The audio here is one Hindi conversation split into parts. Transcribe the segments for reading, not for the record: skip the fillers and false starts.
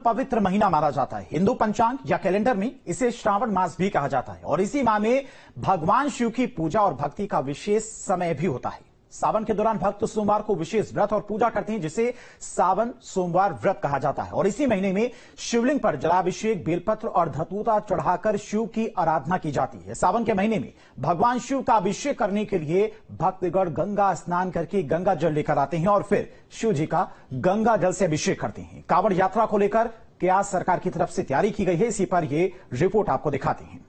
पवित्र महीना माना जाता है। हिंदू पंचांग या कैलेंडर में इसे श्रावण मास भी कहा जाता है और इसी माह में भगवान शिव की पूजा और भक्ति का विशेष समय भी होता है। सावन के दौरान भक्त सोमवार को विशेष व्रत और पूजा करते हैं, जिसे सावन सोमवार व्रत कहा जाता है। और इसी महीने में शिवलिंग पर जलाभिषेक, बेलपत्र और धतूरा चढ़ाकर शिव की आराधना की जाती है। सावन के महीने में भगवान शिव का अभिषेक करने के लिए भक्तगण गंगा स्नान करके गंगा जल लेकर आते हैं और फिर शिव जी का गंगा जल से अभिषेक करते हैं। कांवड़ यात्रा को लेकर क्या सरकार की तरफ से तैयारी की गई है, इसी पर ये रिपोर्ट आपको दिखाते हैं।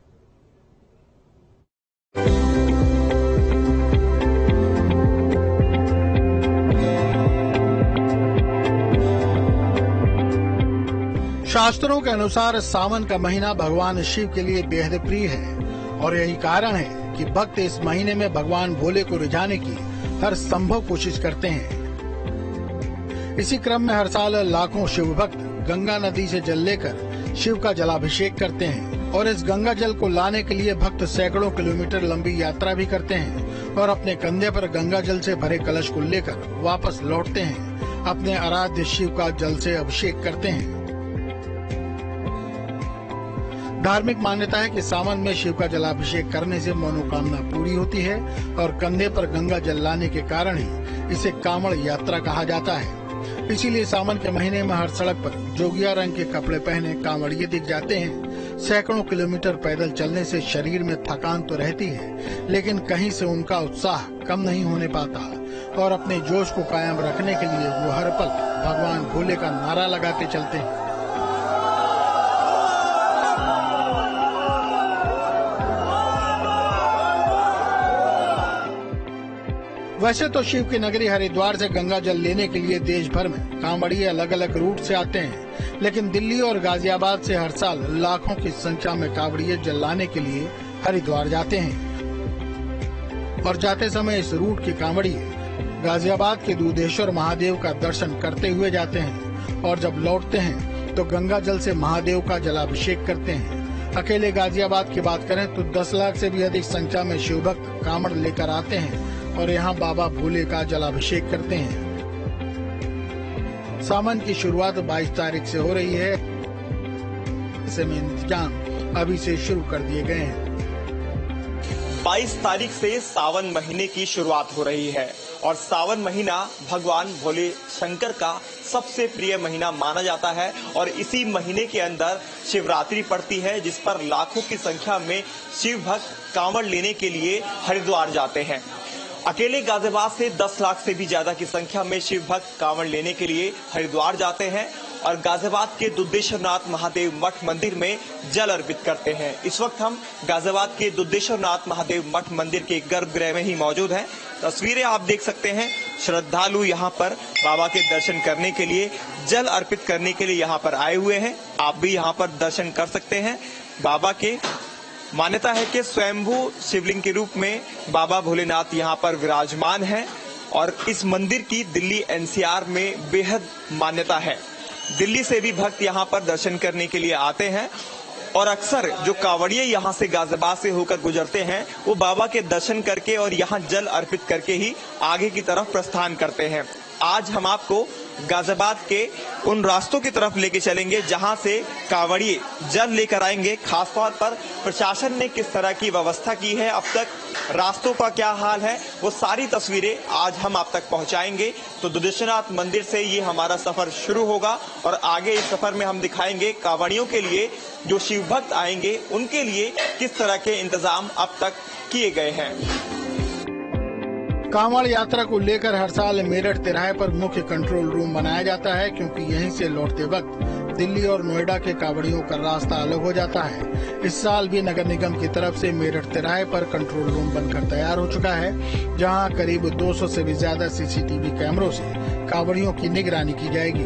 शास्त्रों के अनुसार सावन का महीना भगवान शिव के लिए बेहद प्रिय है और यही कारण है कि भक्त इस महीने में भगवान भोले को रिझाने की हर संभव कोशिश करते हैं। इसी क्रम में हर साल लाखों शिव भक्त गंगा नदी से जल लेकर शिव का जलाभिषेक करते हैं और इस गंगा जल को लाने के लिए भक्त सैकड़ों किलोमीटर लंबी यात्रा भी करते हैं और अपने कंधे पर गंगा जल से भरे कलश को लेकर वापस लौटते हैं। अपने आराध्य शिव का जल से अभिषेक करते हैं। धार्मिक मान्यता है कि सावन में शिव का जलाभिषेक करने से मनोकामना पूरी होती है और कंधे पर गंगा जल लाने के कारण ही इसे कांवड़ यात्रा कहा जाता है। इसीलिए सावन के महीने में हर सड़क पर जोगिया रंग के कपड़े पहने कांवड़िये दिख जाते हैं। सैकड़ों किलोमीटर पैदल चलने से शरीर में थकान तो रहती है, लेकिन कहीं से उनका उत्साह कम नहीं होने पाता और अपने जोश को कायम रखने के लिए वो हर पल भगवान भोले का नारा लगाते चलते हैं। वैसे तो शिव की नगरी हरिद्वार से गंगा जल लेने के लिए देश भर में कांवड़िये अलग अलग रूट से आते हैं, लेकिन दिल्ली और गाजियाबाद से हर साल लाखों की संख्या में कांवड़िये जल लाने के लिए हरिद्वार जाते हैं और जाते समय इस रूट के कांवड़िये गाजियाबाद के दूधेश्वर महादेव का दर्शन करते हुए जाते हैं और जब लौटते हैं तो गंगा जल से महादेव का जलाभिषेक करते हैं। अकेले गाजियाबाद की बात करें तो 10 लाख से भी अधिक संख्या में शिव भक्त कांवड़ लेकर आते हैं और यहाँ बाबा भोले का जलाभिषेक करते हैं। सावन की शुरुआत 22 तारीख से हो रही है। ऐसे में इंतजाम अभी से शुरू कर दिए गए हैं। 22 तारीख से सावन महीने की शुरुआत हो रही है और सावन महीना भगवान भोले शंकर का सबसे प्रिय महीना माना जाता है और इसी महीने के अंदर शिवरात्रि पड़ती है, जिस पर लाखों की संख्या में शिव भक्त कांवड़ लेने के लिए हरिद्वार जाते हैं। अकेले गाजियाबाद से 10 लाख से भी ज्यादा की संख्या में शिव भक्त कांवड़ लेने के लिए हरिद्वार जाते हैं और गाजियाबाद के दुद्धेश्वरनाथ महादेव मठ मंदिर में जल अर्पित करते हैं। इस वक्त हम गाजियाबाद के दुद्धेश्वरनाथ महादेव मठ मंदिर के गर्भगृह में ही मौजूद हैं। तस्वीरें आप देख सकते हैं। श्रद्धालु यहाँ पर बाबा के दर्शन करने के लिए, जल अर्पित करने के लिए यहाँ पर आए हुए हैं। आप भी यहाँ पर दर्शन कर सकते हैं। बाबा के मान्यता है कि स्वयंभू शिवलिंग के रूप में बाबा भोलेनाथ यहाँ पर विराजमान है और इस मंदिर की दिल्ली एनसीआर में बेहद मान्यता है। दिल्ली से भी भक्त यहाँ पर दर्शन करने के लिए आते हैं और अक्सर जो कांवड़िये यहाँ से गाजियाबाद से होकर गुजरते हैं वो बाबा के दर्शन करके और यहाँ जल अर्पित करके ही आगे की तरफ प्रस्थान करते हैं। आज हम आपको गाजियाबाद के उन रास्तों की तरफ लेके चलेंगे जहां से कांवड़िये जल लेकर आएंगे। खासतौर पर प्रशासन ने किस तरह की व्यवस्था की है, अब तक रास्तों का क्या हाल है, वो सारी तस्वीरें आज हम आप तक पहुंचाएंगे। तो दुद्धेश्वरनाथ मंदिर से ये हमारा सफर शुरू होगा और आगे इस सफर में हम दिखाएंगे कांवड़ियों के लिए, जो शिव भक्त आएंगे उनके लिए किस तरह के इंतजाम अब तक किए गए हैं। कांवड़ यात्रा को लेकर हर साल मेरठ तिराहे पर मुख्य कंट्रोल रूम बनाया जाता है, क्योंकि यहीं से लौटते वक्त दिल्ली और नोएडा के कांवड़ियों का रास्ता अलग हो जाता है। इस साल भी नगर निगम की तरफ से मेरठ तिराहे पर कंट्रोल रूम बनकर तैयार हो चुका है, जहां करीब 200 से भी ज्यादा सीसीटीवी कैमरों से कांवड़ियों की निगरानी की जाएगी।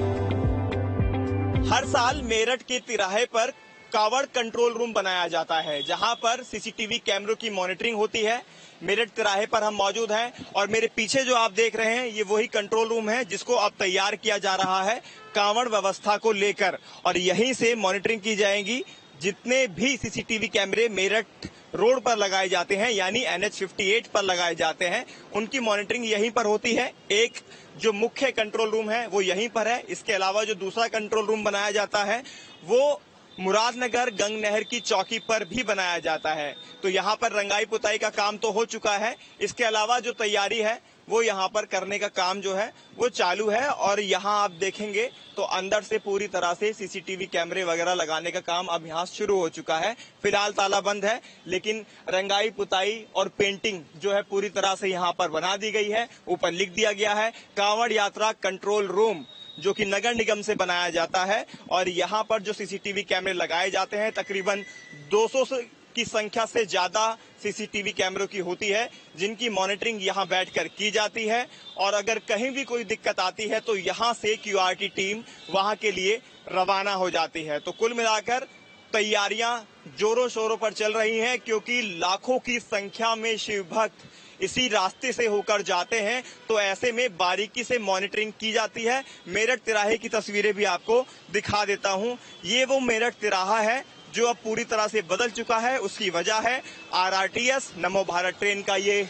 हर साल मेरठ के तिराहे पर कांवड़ कंट्रोल रूम बनाया जाता है, जहां पर सीसीटीवी कैमरों की मॉनिटरिंग होती है। मेरठ तिराहे पर हम मौजूद हैं और मेरे पीछे जो आप देख रहे हैं ये वही कंट्रोल रूम है जिसको अब तैयार किया जा रहा है कांवड़ व्यवस्था को लेकर, और यहीं से मॉनिटरिंग की जाएगी। जितने भी सीसीटीवी कैमरे मेरठ रोड पर लगाए जाते हैं यानी NH-58 पर लगाए जाते हैं, उनकी मॉनिटरिंग यहीं पर होती है। एक जो मुख्य कंट्रोल रूम है वो यहीं पर है। इसके अलावा जो दूसरा कंट्रोल रूम बनाया जाता है वो मुरादनगर गंग नहर की चौकी पर भी बनाया जाता है। तो यहाँ पर रंगाई पुताई का काम तो हो चुका है, इसके अलावा जो तैयारी है वो यहाँ पर करने का काम जो है वो चालू है। और यहाँ आप देखेंगे तो अंदर से पूरी तरह से CCTV कैमरे वगैरह लगाने का काम अब यहाँ शुरू हो चुका है। फिलहाल ताला बंद है, लेकिन रंगाई पुताई और पेंटिंग जो है पूरी तरह से यहाँ पर बना दी गई है। ऊपर लिख दिया गया है कांवड़ यात्रा कंट्रोल रूम, जो कि नगर निगम से बनाया जाता है। और यहाँ पर जो CCTV कैमरे लगाए जाते हैं तकरीबन 200 की संख्या से ज्यादा CCTV कैमरों की होती है, जिनकी मॉनिटरिंग यहाँ बैठकर की जाती है। और अगर कहीं भी कोई दिक्कत आती है तो यहाँ से QRT टीम वहां के लिए रवाना हो जाती है। तो कुल मिलाकर तैयारियां जोरों शोरों पर चल रही हैं, क्योंकि लाखों की संख्या में शिव भक्त इसी रास्ते से होकर जाते हैं। तो ऐसे में बारीकी से मॉनिटरिंग की जाती है। मेरठ तिराहे की तस्वीरें भी आपको दिखा देता हूं। ये वो मेरठ तिराहा है जो अब पूरी तरह से बदल चुका है। उसकी वजह है RRTS नमो भारत ट्रेन का, ये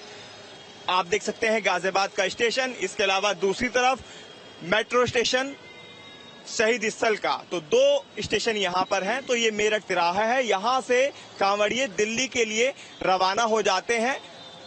आप देख सकते हैं गाजियाबाद का स्टेशन। इसके अलावा दूसरी तरफ मेट्रो स्टेशन शहीद स्थल का, तो 2 स्टेशन यहाँ पर हैं। तो ये मेरठ तिराहा है, यहाँ से कांवड़िये दिल्ली के लिए रवाना हो जाते हैं।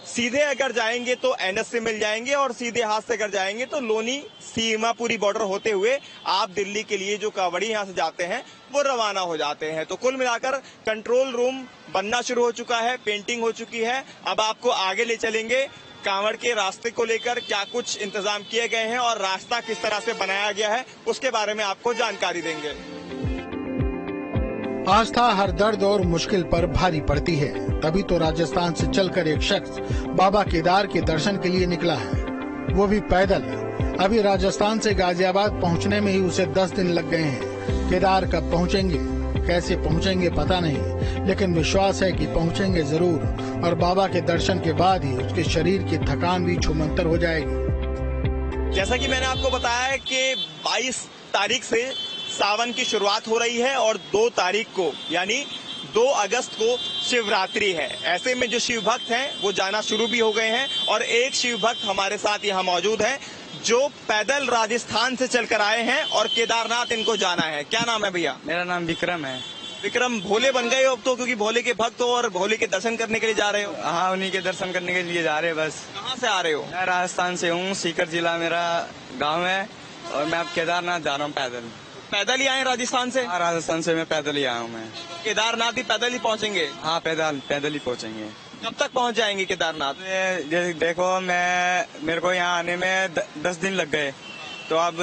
सीधे अगर जाएंगे तो NS से मिल जाएंगे और सीधे हाथ से अगर जाएंगे तो लोनी सीमापुरी बॉर्डर होते हुए आप दिल्ली के लिए जो कांवड़ी यहाँ से जाते हैं वो रवाना हो जाते हैं। तो कुल मिलाकर कंट्रोल रूम बनना शुरू हो चुका है, पेंटिंग हो चुकी है। अब आपको आगे ले चलेंगे, कांवड़ के रास्ते को लेकर क्या कुछ इंतजाम किए गए हैं और रास्ता किस तरह से बनाया गया है उसके बारे में आपको जानकारी देंगे। आस्था हर दर्द और मुश्किल पर भारी पड़ती है, तभी तो राजस्थान से चलकर एक शख्स बाबा केदार के दर्शन के लिए निकला है, वो भी पैदल। अभी राजस्थान से गाजियाबाद पहुंचने में ही उसे 10 दिन लग गए हैं। केदार कब पहुंचेंगे, कैसे पहुंचेंगे पता नहीं, लेकिन विश्वास है कि पहुंचेंगे जरूर। और बाबा के दर्शन के बाद ही उसके शरीर की थकान भी छूमंतर हो जाएगी। जैसा कि मैंने आपको बताया है कि 22 तारीख से सावन की शुरुआत हो रही है और 2 तारीख को यानी 2 अगस्त को शिवरात्रि है। ऐसे में जो शिव भक्त हैं वो जाना शुरू भी हो गए हैं। और एक शिव भक्त हमारे साथ यहाँ मौजूद है जो पैदल राजस्थान से चलकर आए हैं और केदारनाथ इनको जाना है। क्या नाम है भैया? मेरा नाम विक्रम है। विक्रम, भोले बन गए हो अब तो, क्योंकि भोले के भक्त हो और भोले के दर्शन करने के लिए जा रहे हो। हाँ, उन्हीं के दर्शन करने के लिए जा रहे हैं बस। कहाँ से आ रहे हो? मैं राजस्थान से हूँ, सीकर जिला मेरा गांव है और मैं अब केदारनाथ जा रहा हूँ पैदल। पैदल ही आए राजस्थान से? हाँ, राजस्थान से मैं पैदल ही आया हूँ। मैं केदारनाथ भी पैदल ही पहुँचेंगे? हाँ, पैदल ही पहुँचेंगे। कब तक पहुँच जाएंगे केदारनाथ? देखो मेरे को यहाँ आने में 10 दिन लग गए, तो अब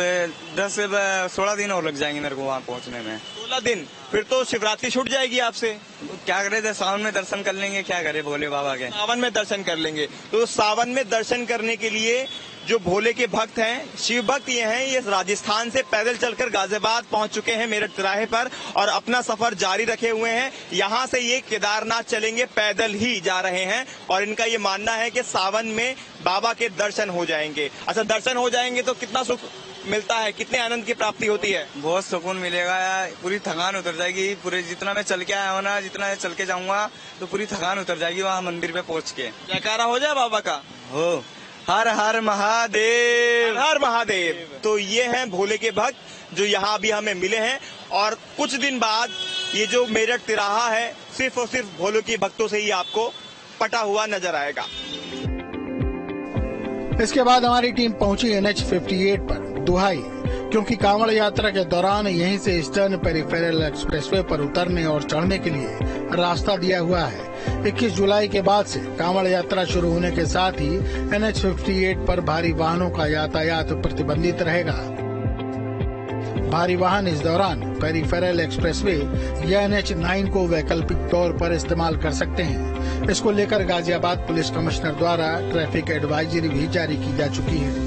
16 दिन और लग जाएंगे मेरे को वहाँ पहुँचने में। 16 दिन? फिर तो शिवरात्रि छूट जाएगी आपसे। क्या करे थे, सावन में दर्शन कर लेंगे, क्या करे भोले बाबा के। सावन में दर्शन कर लेंगे। तो सावन में दर्शन करने के लिए जो भोले के भक्त हैं, शिव भक्त ये हैं, ये राजस्थान से पैदल चलकर गाजियाबाद पहुंच चुके हैं मेरठ तिराहे पर और अपना सफर जारी रखे हुए हैं। यहाँ से ये केदारनाथ चलेंगे, पैदल ही जा रहे हैं और इनका ये मानना है कि सावन में बाबा के दर्शन हो जाएंगे। अच्छा, दर्शन हो जाएंगे तो कितना सुख मिलता है, कितने आनंद की प्राप्ति होती है? बहुत सुकून मिलेगा, पूरी थकान उतर जाएगी। पूरे जितना मैं चल के आया हूँ ना, जितना मैं चल के जाऊंगा तो पूरी थकान उतर जाएगी वहाँ मंदिर पे पहुँच के। जयकारा हो जाए बाबा का। हो, हर हर महादेव, हर महादेव। तो ये हैं भोले के भक्त जो यहाँ अभी हमें मिले हैं और कुछ दिन बाद ये जो मेरठ तिराहा है सिर्फ और सिर्फ भोले के भक्तों से ही आपको पटा हुआ नजर आएगा। इसके बाद हमारी टीम पहुंची NH-58 पर दुहाई, क्योंकि कांवड़ यात्रा के दौरान यहीं से ईस्टर्न पेरिफेरल एक्सप्रेसवे पर उतरने और चढ़ने के लिए रास्ता दिया हुआ है। 21 जुलाई के बाद से कांवड़ यात्रा शुरू होने के साथ ही NH-58 पर भारी वाहनों का यातायात प्रतिबंधित रहेगा। भारी वाहन इस दौरान पेरिफेरल एक्सप्रेसवे या NH-9 को वैकल्पिक तौर पर इस्तेमाल कर सकते हैं। इसको लेकर गाजियाबाद पुलिस कमिश्नर द्वारा ट्रैफिक एडवाइजरी भी जारी की जा चुकी है।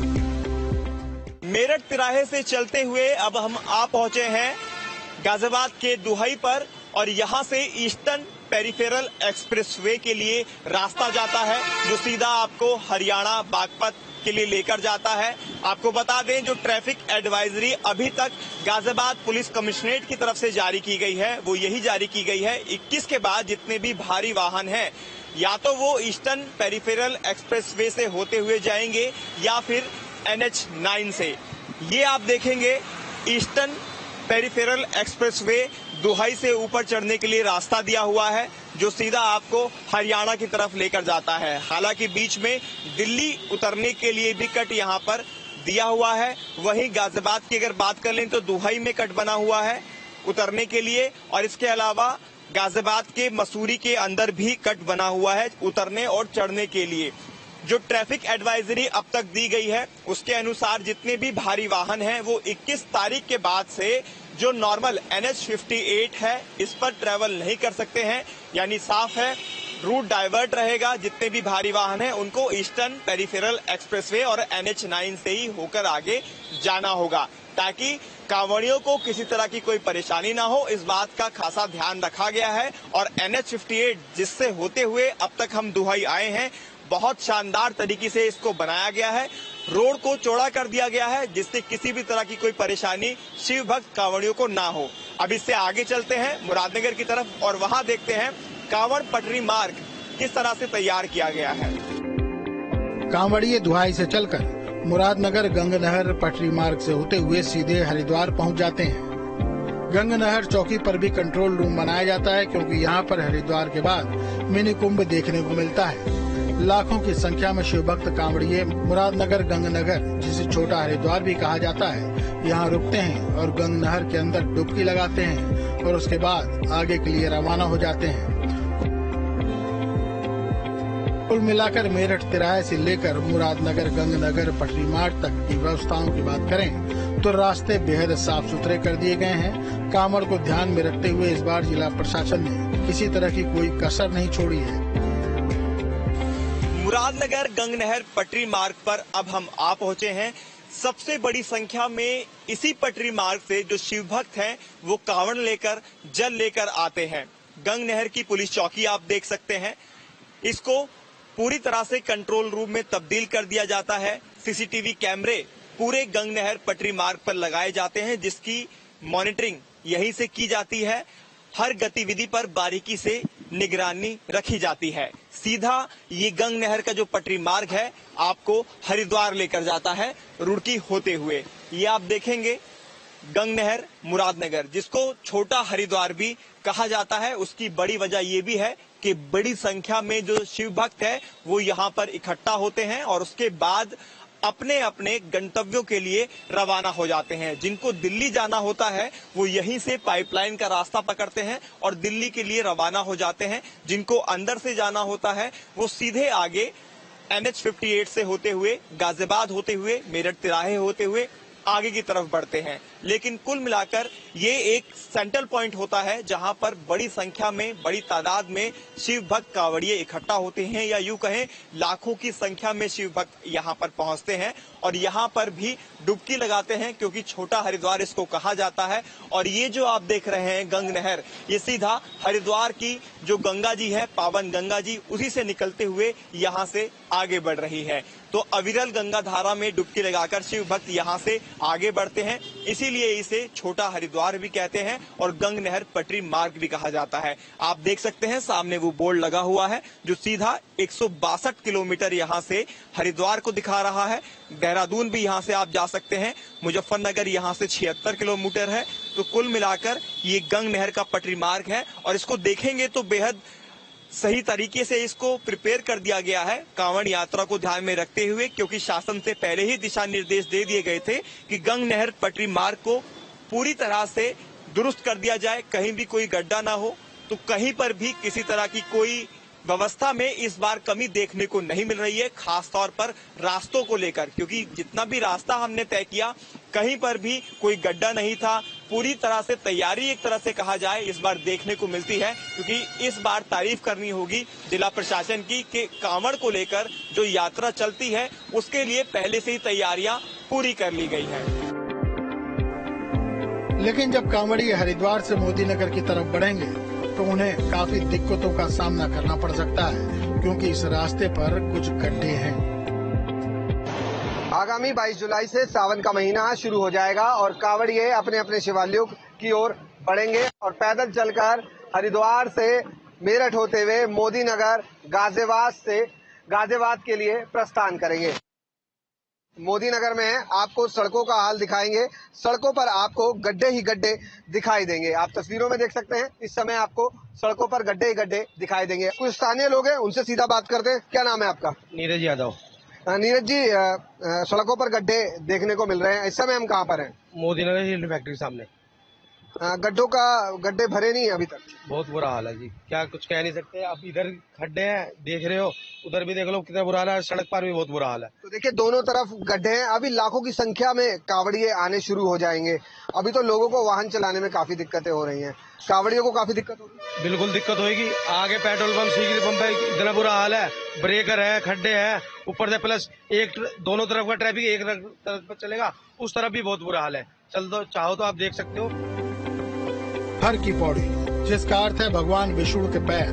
मेरठ तिराहे से चलते हुए अब हम आ पहुंचे हैं गाजियाबाद के दुहाई पर और यहाँ से ईस्टर्न पेरिफेरल एक्सप्रेसवे के लिए रास्ता जाता है जो सीधा आपको हरियाणा बागपत के लिए लेकर जाता है। आपको बता दें, जो ट्रैफिक एडवाइजरी अभी तक गाजियाबाद पुलिस कमिश्नरेट की तरफ से जारी की गई है, वो यही जारी की गई है 21 के बाद जितने भी भारी वाहन हैं, या तो वो ईस्टर्न पेरिफेरल एक्सप्रेसवे से होते हुए जाएंगे या फिर NH9 से। ये आप देखेंगे ईस्टर्न पेरिफेरल एक्सप्रेसवे दुहाई से ऊपर चढ़ने के लिए रास्ता दिया हुआ है, जो सीधा आपको हरियाणा की तरफ लेकर जाता है। हालांकि बीच में दिल्ली उतरने के लिए भी कट यहाँ पर दिया हुआ है। वहीं गाजियाबाद की अगर बात कर लें तो दुहाई में कट बना हुआ है उतरने के लिए, और इसके अलावा गाजियाबाद के मसूरी के अंदर भी कट बना हुआ है उतरने और चढ़ने के लिए। जो ट्रैफिक एडवाइजरी अब तक दी गई है उसके अनुसार जितने भी भारी वाहन हैं वो 21 तारीख के बाद से जो नॉर्मल NH58 है इस पर ट्रेवल नहीं कर सकते हैं, यानी साफ है रूट डाइवर्ट रहेगा। जितने भी भारी वाहन हैं उनको ईस्टर्न पेरिफेरल एक्सप्रेसवे और NH9 से ही होकर आगे जाना होगा, ताकि कांवड़ियों को किसी तरह की कोई परेशानी ना हो। इस बात का खासा ध्यान रखा गया है। और NH58 जिससे होते हुए अब तक हम दुहाई आए हैं, बहुत शानदार तरीके से इसको बनाया गया है। रोड को चौड़ा कर दिया गया है जिससे किसी भी तरह की कोई परेशानी शिव भक्त कांवड़ियों को ना हो। अब इससे आगे चलते हैं मुरादनगर की तरफ और वहां देखते हैं कांवड़ पटरी मार्ग किस तरह से तैयार किया गया है। कांवड़िए दुहाई से चलकर मुरादनगर गंगनहर पटरी मार्ग से होते हुए सीधे हरिद्वार पहुंच जाते हैं। गंगनहर चौकी पर भी कंट्रोल रूम बनाया जाता है, क्योंकि यहां पर हरिद्वार के बाद मिनी कुंभ देखने को मिलता है। लाखों की संख्या में शिव भक्त कांवड़िए मुरादनगर गंगनगर, जिसे छोटा हरिद्वार भी कहा जाता है, यहाँ रुकते हैं और गंगनहर के अंदर डुबकी लगाते हैं और उसके बाद आगे के लिए रवाना हो जाते हैं। कुल मिलाकर मेरठ तिराहे से लेकर मुरादनगर गंगनगर पटरी मार्ग तक की व्यवस्थाओं की बात करें तो रास्ते बेहद साफ सुथरे कर दिए गए हैं। कांवड़ को ध्यान में रखते हुए इस बार जिला प्रशासन ने किसी तरह की कोई कसर नहीं छोड़ी है। मुरादनगर गंगनहर पटरी मार्ग पर अब हम आ पहुंचे हैं। सबसे बड़ी संख्या में इसी पटरी मार्ग से जो शिव भक्त हैं वो कांवड़ लेकर जल लेकर आते हैं। गंगनहर की पुलिस चौकी आप देख सकते हैं, इसको पूरी तरह से कंट्रोल रूम में तब्दील कर दिया जाता है। CCTV कैमरे पूरे गंगनहर पटरी मार्ग पर लगाए जाते हैं, जिसकी मॉनिटरिंग यहीं से की जाती है। हर गतिविधि पर बारीकी से निगरानी रखी जाती है। सीधा ये गंगनहर का जो पटरी मार्ग है आपको हरिद्वार लेकर जाता है रुड़की होते हुए। ये आप देखेंगे गंगनहर मुरादनगर, जिसको छोटा हरिद्वार भी कहा जाता है। उसकी बड़ी वजह ये भी है कि बड़ी संख्या में जो शिव भक्त है वो यहाँ पर इकट्ठा होते हैं और उसके बाद अपने अपने गंतव्यों के लिए रवाना हो जाते हैं। जिनको दिल्ली जाना होता है वो यहीं से पाइपलाइन का रास्ता पकड़ते हैं और दिल्ली के लिए रवाना हो जाते हैं। जिनको अंदर से जाना होता है वो सीधे आगे NH58 से होते हुए गाजियाबाद होते हुए मेरठ तिराहे होते हुए आगे की तरफ बढ़ते हैं। लेकिन कुल मिलाकर ये एक सेंट्रल पॉइंट होता है जहां पर बड़ी संख्या में, बड़ी तादाद में शिव भक्त कांवड़िए इकट्ठा होते हैं, या यूं कहें लाखों की संख्या में शिव भक्त यहां पर पहुंचते हैं और यहां पर भी डुबकी लगाते हैं, क्योंकि छोटा हरिद्वार इसको कहा जाता है। और ये जो आप देख रहे हैं गंगनहर, ये सीधा हरिद्वार की जो गंगा जी है, पावन गंगा जी, उसी से निकलते हुए यहाँ से आगे बढ़ रही है। तो अविरल गंगा धारा में डुबकी लगाकर शिव भक्त यहाँ से आगे बढ़ते हैं, इसीलिए इसे छोटा हरिद्वार भी कहते हैं और गंगनहर पटरी मार्ग भी कहा जाता है। आप देख सकते हैं सामने वो बोर्ड लगा हुआ है जो सीधा 162 किलोमीटर यहाँ से हरिद्वार को दिखा रहा है। देहरादून भी यहाँ से आप जा सकते हैं, मुजफ्फरनगर यहाँ से 76 किलोमीटर है। तो कुल मिलाकर ये गंगनहर का पटरी मार्ग है और इसको देखेंगे तो बेहद सही तरीके से इसको प्रिपेयर कर दिया गया है कांवड़ यात्रा को ध्यान में रखते हुए, क्योंकि शासन से पहले ही दिशा निर्देश दे दिए गए थे कि गंगनहर पटरी मार्ग को पूरी तरह से दुरुस्त कर दिया जाए, कहीं भी कोई गड्ढा ना हो। तो कहीं पर भी किसी तरह की कोई व्यवस्था में इस बार कमी देखने को नहीं मिल रही है, खास तौर पर रास्तों को लेकर, क्योंकि जितना भी रास्ता हमने तय किया कहीं पर भी कोई गड्ढा नहीं था। पूरी तरह से तैयारी एक तरह से कहा जाए इस बार देखने को मिलती है, क्योंकि इस बार तारीफ करनी होगी जिला प्रशासन की कि कांवड़ को लेकर जो यात्रा चलती है उसके लिए पहले से ही तैयारियां पूरी कर ली गई है। लेकिन जब कांवड़िए हरिद्वार से मोदीनगर की तरफ बढ़ेंगे तो उन्हें काफी दिक्कतों का सामना करना पड़ सकता है, क्योंकि इस रास्ते पर कुछ गड्ढे हैं। आगामी 22 जुलाई से सावन का महीना शुरू हो जाएगा और कांवड़िए अपने अपने शिवालयों की ओर बढ़ेंगे और पैदल चलकर हरिद्वार से मेरठ होते हुए मोदी नगर गाजियाबाद से गाजियाबाद के लिए प्रस्थान करेंगे। मोदी नगर में आपको सड़कों का हाल दिखाएंगे। सड़कों पर आपको गड्ढे ही गड्ढे दिखाई देंगे। आप तस्वीरों में देख सकते हैं, इस समय आपको सड़कों पर गड्ढे ही गड्ढे दिखाई देंगे। कुछ स्थानीय लोग हैं, उनसे सीधा बात करते हैं। क्या नाम है आपका? नीरज यादव। नीरज जी, सड़कों पर गड्ढे देखने को मिल रहे हैं, इस समय हम कहाँ पर हैं? मोदी नगर शील्ड फैक्ट्री सामने। गड्ढे भरे नहीं है अभी तक? बहुत बुरा हाल है जी, क्या कुछ कह नहीं सकते। आप इधर खड्डे हैं देख रहे हो, उधर भी देख लो कितना बुरा हाल है, सड़क पर भी बहुत बुरा हाल है। तो देखिए दोनों तरफ गड्ढे हैं। अभी लाखों की संख्या में कांवड़िए आने शुरू हो जाएंगे। अभी तो लोगों को वाहन चलाने में काफी दिक्कतें हो रही हैं। कांवड़ियों को काफी दिक्कत होगी? बिल्कुल दिक्कत होगी। आगे पेट्रोल पंप, सीगरी पंप है, इतना बुरा हाल है। ब्रेकर है, खड्डे है, ऊपर से प्लस दोनों तरफ का ट्रैफिक एक तरफ पर चलेगा, उस तरफ भी बहुत बुरा हाल है। चल तो चाहो तो आप देख सकते हो। हर की पौड़ी, जिसका अर्थ है भगवान विष्णु के पैर,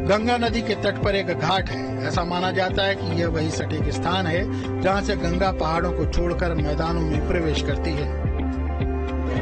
गंगा नदी के तट पर एक घाट है। ऐसा माना जाता है कि यह वही सटीक स्थान है जहां से गंगा पहाड़ों को छोड़कर मैदानों में प्रवेश करती है।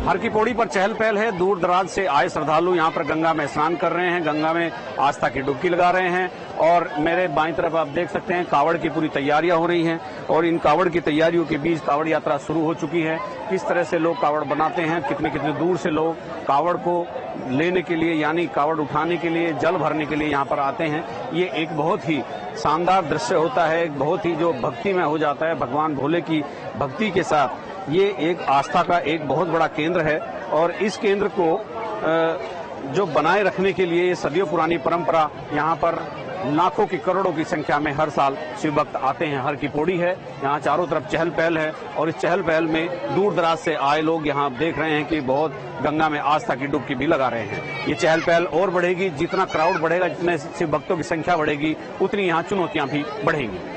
हर की पौड़ी पर चहल पहल है। दूर दराज से आए श्रद्धालु यहाँ पर गंगा में स्नान कर रहे हैं, गंगा में आस्था की डुबकी लगा रहे हैं। और मेरे बाईं तरफ आप देख सकते हैं कावड़ की पूरी तैयारियां हो रही हैं और इन कावड़ की तैयारियों के बीच कावड़ यात्रा शुरू हो चुकी है। किस तरह से लोग कावड़ बनाते हैं, कितने कितने दूर से लोग कावड़ को लेने के लिए यानी कावड़ उठाने के लिए, जल भरने के लिए यहाँ पर आते हैं। ये एक बहुत ही शानदार दृश्य होता है, एक बहुत ही जो भक्तिमय हो जाता है। भगवान भोले की भक्ति के साथ ये एक आस्था का एक बहुत बड़ा केंद्र है और इस केंद्र को जो बनाए रखने के लिए ये सदियों पुरानी परंपरा, यहाँ पर लाखों की करोड़ों की संख्या में हर साल शिव भक्त आते हैं। हर की पौड़ी है, यहाँ चारों तरफ चहल पहल है और इस चहल पहल में दूर दराज से आए लोग यहाँ देख रहे हैं कि बहुत गंगा में आस्था की डुबकी भी लगा रहे हैं। ये चहल पहल और बढ़ेगी, जितना क्राउड बढ़ेगा, जितने शिव भक्तों की संख्या बढ़ेगी, उतनी यहाँ चुनौतियां भी बढ़ेंगी।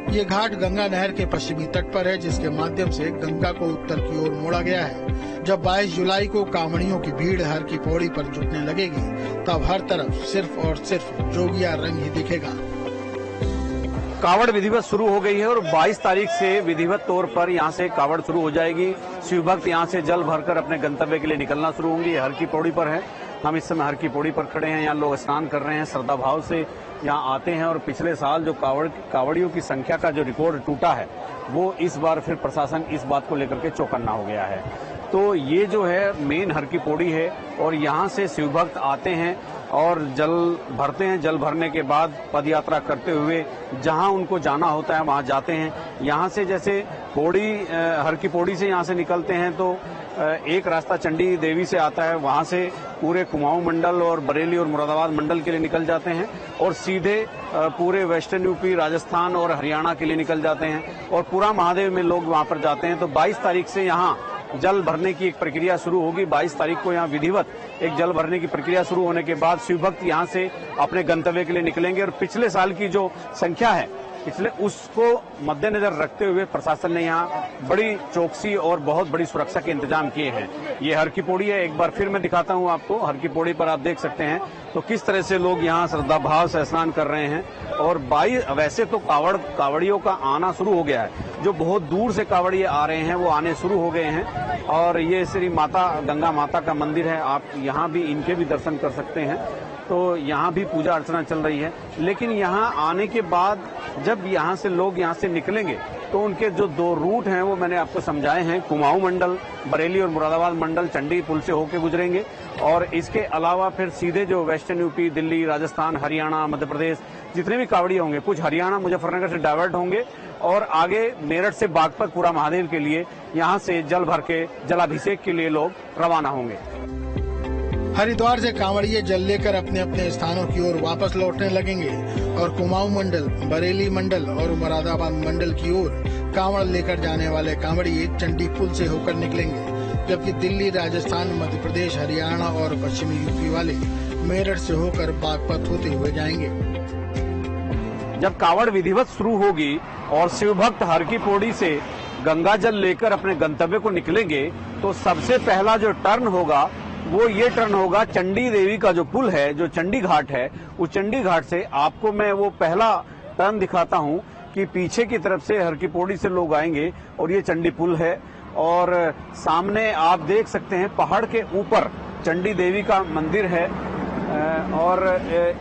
ये घाट गंगा नहर के पश्चिमी तट पर है, जिसके माध्यम से गंगा को उत्तर की ओर मोड़ा गया है। जब 22 जुलाई को कांवड़ियों की भीड़ हर की पौड़ी पर जुटने लगेगी, तब हर तरफ सिर्फ और सिर्फ जोगिया रंग ही दिखेगा। कावड़ विधिवत शुरू हो गई है और 22 तारीख से विधिवत तौर पर यहाँ से कावड़ शुरू हो जाएगी। शिव भक्त यहाँ से जल भरकर अपने गंतव्य के लिए निकलना शुरू होंगे। हर की पौड़ी पर है, हम इस समय हर की पौड़ी पर खड़े हैं। यहाँ लोग स्नान कर रहे हैं, श्रद्धा भाव से यहाँ आते हैं और पिछले साल जो कावड़ियों की संख्या का जो रिकॉर्ड टूटा है, वो इस बार फिर प्रशासन इस बात को लेकर के चौकन्ना हो गया है। तो ये जो है मेन हर की पौड़ी है और यहाँ से शिव भक्त आते हैं और जल भरते हैं। जल भरने के बाद पद यात्रा करते हुए जहां उनको जाना होता है वहां जाते हैं। यहां से जैसे पौड़ी, हर की पौड़ी से यहां से निकलते हैं तो एक रास्ता चंडी देवी से आता है, वहां से पूरे कुमाऊं मंडल और बरेली और मुरादाबाद मंडल के लिए निकल जाते हैं और सीधे पूरे वेस्टर्न यूपी, राजस्थान और हरियाणा के लिए निकल जाते हैं और पूरा महादेव में लोग वहां पर जाते हैं। तो 22 तारीख से यहाँ जल भरने की एक प्रक्रिया शुरू होगी। 22 तारीख को यहाँ विधिवत एक जल भरने की प्रक्रिया शुरू होने के बाद शिव भक्त यहाँ से अपने गंतव्य के लिए निकलेंगे और पिछले साल की जो संख्या है, इसलिए उसको मद्देनजर रखते हुए प्रशासन ने यहाँ बड़ी चौकसी और बहुत बड़ी सुरक्षा के इंतजाम किए हैं। ये हर की पौड़ी है, एक बार फिर मैं दिखाता हूँ आपको। हर की पौड़ी पर आप देख सकते हैं तो किस तरह से लोग यहाँ श्रद्धा भाव से स्नान कर रहे हैं। और वैसे तो कावड़ियों का आना शुरू हो गया है, जो बहुत दूर से कावड़िए आ रहे हैं वो आने शुरू हो गए हैं। और ये श्री माता गंगा माता का मंदिर है, आप यहाँ भी इनके भी दर्शन कर सकते हैं। तो यहाँ भी पूजा अर्चना चल रही है। लेकिन यहाँ आने के बाद जब यहाँ से लोग यहाँ से निकलेंगे तो उनके जो 2 रूट हैं वो मैंने आपको समझाए हैं। कुमाऊं मंडल, बरेली और मुरादाबाद मंडल चंडी पुल से होकर गुजरेंगे और इसके अलावा फिर सीधे जो वेस्टर्न यूपी, दिल्ली, राजस्थान, हरियाणा, मध्य प्रदेश जितने भी कावड़िए होंगे, कुछ हरियाणा मुजफ्फरनगर से डाइवर्ट होंगे और आगे मेरठ से बागपत पूरा महादेव के लिए यहाँ से जल भर के जलाभिषेक के लिए लोग रवाना होंगे। हरिद्वार से कांवड़िए जल लेकर अपने अपने स्थानों की ओर वापस लौटने लगेंगे और कुमाऊं मंडल, बरेली मंडल और मुरादाबाद मंडल की ओर कांवड़ लेकर जाने वाले कांवड़िए चंडी पुल से होकर निकलेंगे, जबकि दिल्ली, राजस्थान, मध्य प्रदेश, हरियाणा और पश्चिमी यूपी वाले मेरठ से होकर बागपत होते हुए जाएंगे। जब कावड़ विधिवत शुरू होगी और शिव भक्त हर की पौड़ी से गंगा जल लेकर अपने गंतव्य को निकलेंगे तो सबसे पहला जो टर्न होगा वो ये टर्न होगा चंडी देवी का जो पुल है, जो चंडी घाट है, उस चंडी घाट से आपको मैं वो पहला टर्न दिखाता हूँ कि पीछे की तरफ से हर की पौड़ी से लोग आएंगे और ये चंडी पुल है और सामने आप देख सकते हैं पहाड़ के ऊपर चंडी देवी का मंदिर है और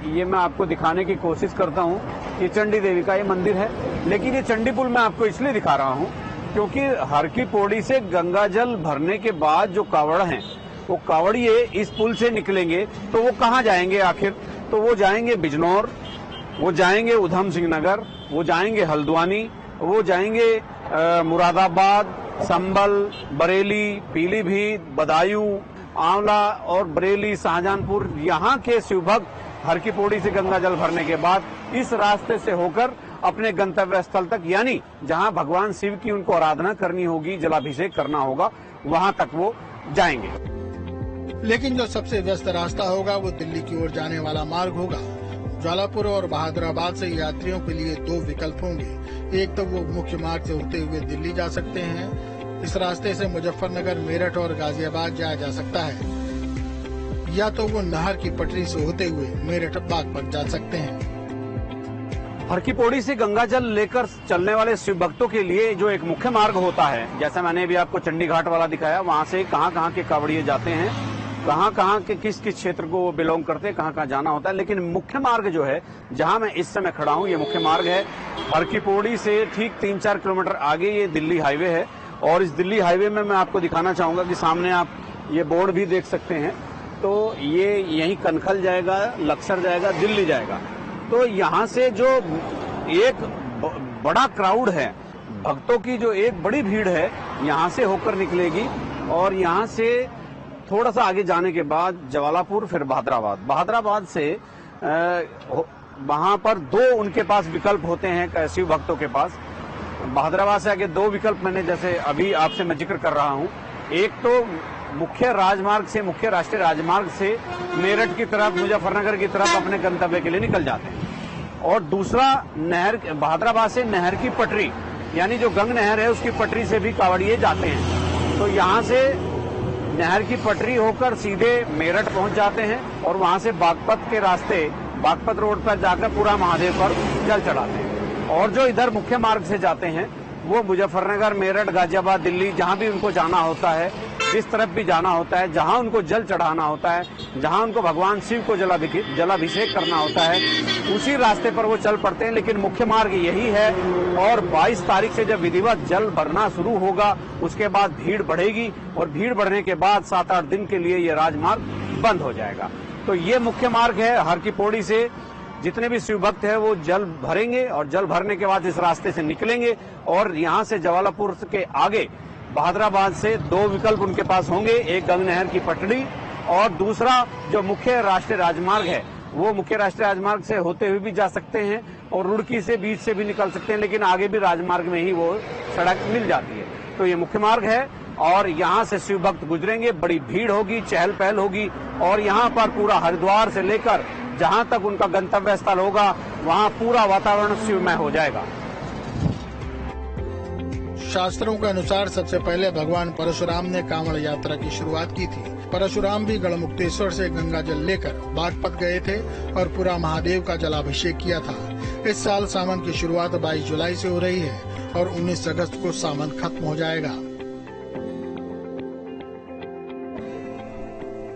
ये मैं आपको दिखाने की कोशिश करता हूँ कि चंडी देवी का ये मंदिर है। लेकिन ये चंडी पुल मैं आपको इसलिए दिखा रहा हूँ क्योंकि हर की पौड़ी से गंगा जल भरने के बाद जो कावड़ हैं वो कावड़िए इस पुल से निकलेंगे तो वो कहाँ जाएंगे आखिर? तो वो जाएंगे बिजनौर, वो जाएंगे उधम सिंह नगर, वो जाएंगे हल्द्वानी, वो जाएंगे मुरादाबाद, संभल, बरेली, पीलीभीत, बदायूं, आंवला और बरेली, शाहजहांपुर। यहाँ के शिवभक्त हर की पौड़ी से गंगा जल भरने के बाद इस रास्ते से होकर अपने गंतव्य स्थल तक, यानी जहां भगवान शिव की उनको आराधना करनी होगी, जलाभिषेक करना होगा, वहां तक वो जाएंगे। लेकिन जो सबसे व्यस्त रास्ता होगा वो दिल्ली की ओर जाने वाला मार्ग होगा। ज्वालापुर और बहादुराबाद से यात्रियों के लिए दो विकल्प होंगे। एक तो वो मुख्य मार्ग से होते हुए दिल्ली जा सकते हैं। इस रास्ते से मुजफ्फरनगर, मेरठ और गाजियाबाद जाया जा सकता है, या तो वो नहर की पटरी से होते हुए मेरठ बागपत जा सकते हैं। हर की पौड़ी से गंगा जल लेकर चलने वाले शिव भक्तों के लिए जो एक मुख्य मार्ग होता है, जैसा मैंने भी आपको चंडी घाट वाला दिखाया, वहां से कहां के कावड़िए जाते हैं, कहां के किस क्षेत्र को बिलोंग करते हैं, कहां जाना होता है। लेकिन मुख्य मार्ग जो है, जहां मैं इस समय खड़ा हूं, ये मुख्य मार्ग है हर की पौड़ी से ठीक 3-4 किलोमीटर आगे ये दिल्ली हाईवे है। और इस दिल्ली हाईवे में मैं आपको दिखाना चाहूंगा कि सामने आप ये बोर्ड भी देख सकते हैं। तो ये यहीं कनखल जाएगा, लक्सर जाएगा, दिल्ली जाएगा। तो यहाँ से जो एक बड़ा क्राउड है, भक्तों की जो एक बड़ी भीड़ है, यहाँ से होकर निकलेगी और यहाँ से थोड़ा सा आगे जाने के बाद ज्वालापुर, फिर बहादुराबाद से वहां पर दो उनके पास विकल्प होते हैं शिव भक्तों के पास। बहादुराबाद से आगे दो विकल्प मैंने जैसे अभी आपसे मैं जिक्र कर रहा हूँ। एक तो मुख्य राष्ट्रीय राजमार्ग से मेरठ की तरफ, मुजफ्फरनगर की तरफ अपने गंतव्य के लिए निकल जाते हैं, और दूसरा बहादुराबाद से नहर की पटरी, यानी जो गंग नहर है उसकी पटरी से भी कावड़िए जाते हैं। तो यहाँ से नहर की पटरी होकर सीधे मेरठ पहुंच जाते हैं और वहां से बागपत के रास्ते, बागपत रोड पर जाकर पूरा महादेव पर जल चढ़ाते हैं। और जो इधर मुख्य मार्ग से जाते हैं वो मुजफ्फरनगर, मेरठ, गाजियाबाद, दिल्ली, जहां भी उनको जाना होता है, जिस तरफ भी जाना होता है, जहां उनको जल चढ़ाना होता है, जहां उनको भगवान शिव को जलाभिषेक करना होता है, उसी रास्ते पर वो चल पड़ते हैं। लेकिन मुख्य मार्ग यही है और 22 तारीख से जब विधिवत जल भरना शुरू होगा उसके बाद भीड़ बढ़ेगी और भीड़ बढ़ने के बाद 7-8 दिन के लिए ये राजमार्ग बंद हो जाएगा। तो ये मुख्य मार्ग है। हर की पौड़ी से जितने भी शिव भक्त हैं वो जल भरेंगे और जल भरने के बाद इस रास्ते से निकलेंगे और यहाँ से ज्वालापुर के आगे बहादुराबाद से दो विकल्प उनके पास होंगे, एक गंग नहर की पटड़ी और दूसरा जो मुख्य राष्ट्रीय राजमार्ग है, वो मुख्य राष्ट्रीय राजमार्ग से होते हुए भी जा सकते हैं और रुड़की से बीच से भी निकल सकते हैं, लेकिन आगे भी राजमार्ग में ही वो सड़क मिल जाती है। तो ये मुख्य मार्ग है और यहाँ से शिव भक्त गुजरेंगे, बड़ी भीड़ होगी, चहल पहल होगी और यहाँ पर पूरा हरिद्वार से लेकर जहाँ तक उनका गंतव्य स्थल होगा वहाँ पूरा वातावरण शिवमय हो जाएगा। शास्त्रों के अनुसार सबसे पहले भगवान परशुराम ने कांवड़ यात्रा की शुरुआत की थी। परशुराम भी गढ़मुक्तेश्वर से गंगा जल लेकर बागपत गए थे और पूरा महादेव का जलाभिषेक किया था। इस साल सावन की शुरुआत 22 जुलाई से हो रही है और 19 अगस्त को सावन खत्म हो जाएगा।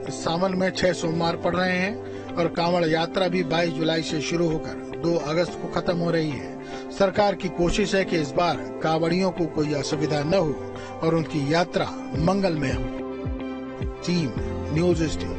इस सावन में 6 सोमवार पड़ रहे हैं और कांवड़ यात्रा भी 22 जुलाई से शुरू होकर 2 अगस्त को खत्म हो रही है। सरकार की कोशिश है कि इस बार कांवड़ियों को कोई असुविधा न हो और उनकी यात्रा मंगलमय हो। Team news studio.